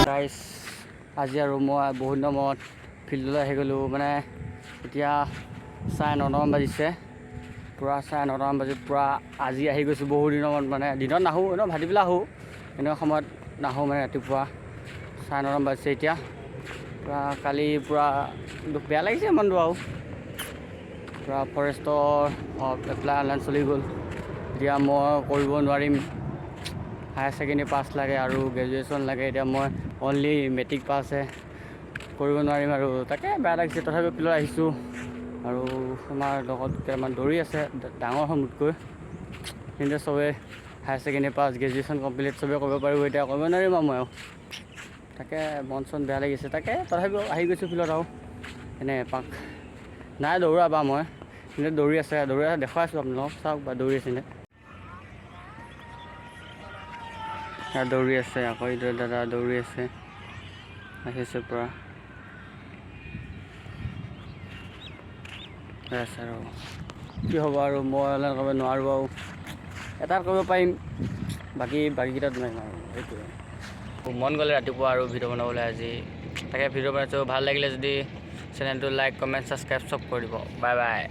guys আজি আৰু মই বহুত দিনৰ মূৰত ফিল্ডলৈ আহি গ'লোঁ মানে এতিয়া 9:30 বাজিছে পূৰা 9:30 বাজিত পূৰা আজি আহি গৈছোঁ বহুত দিনৰ মূৰত মানে দিনত নাহোঁ এনেও ভাটিবেলা আহোঁ এনেকুৱা সময়ত নাহোঁ মানে ৰাতিপুৱা 9:30 বাজিছে এতিয়া পূৰা কালি পূৰা দুখ বেয়া লাগিছে মনটো আৰু পূৰা ফৰেষ্টৰ এপ্লাই অনলাইন চলি গ'ল এতিয়া মই কৰিব নোৱাৰিম হায়াৰ ছেকেণ্ডেৰী পাছ লাগে আৰু গ্ৰেজুৱেশ্যন লাগে এতিয়া মই অনলি মেট্ৰিক পাছহে কৰিব নোৱাৰিম আৰু তাকে বেয়া লাগিছে তথাপিও ফিল্ডত আহিছোঁ আৰু আমাৰ লগত কেইটামান দৌৰি আছে ডাঙৰ হয় মোতকৈ কিন্তু চবেই higher secondary pass graduation complete চবেই কৰিব পাৰিব এতিয়া কৰিব নোৱাৰিম আৰু মই তাকে মন চন বেয়া লাগিছে তাকে তথাপিও আহি গৈছোঁ ফিল্ডত আৰু এনে এপাক নাই দৌৰা বা মই কিন্তু দৌৰি আছে দেখুৱাই আছোঁ আপোনালোকক চাওক বা দৌৰি আছিলে দৌৰি আছে আকৌ এইদৰে দাদা দৌৰি আছে আহিছে পূৰা আছে আৰু কি হ'ব আৰু মই অনলাইন কৰিব নোৱাৰোঁ আৰু এটা কৰিব পাৰিম বাকীকেইটাত নোৱাৰিম আৰু সেইটোৱে মন গ'লে ৰাতিপুৱা আৰু ভিডিঅ' বনাবলৈ আজি তাকে ভিডিঅ' বনাইছোঁ ভাল লাগিলে যদি চেনেলটো লাইক কমেণ্ট ছাবস্ক্ৰাইব চব কৰি দিব বাই বাই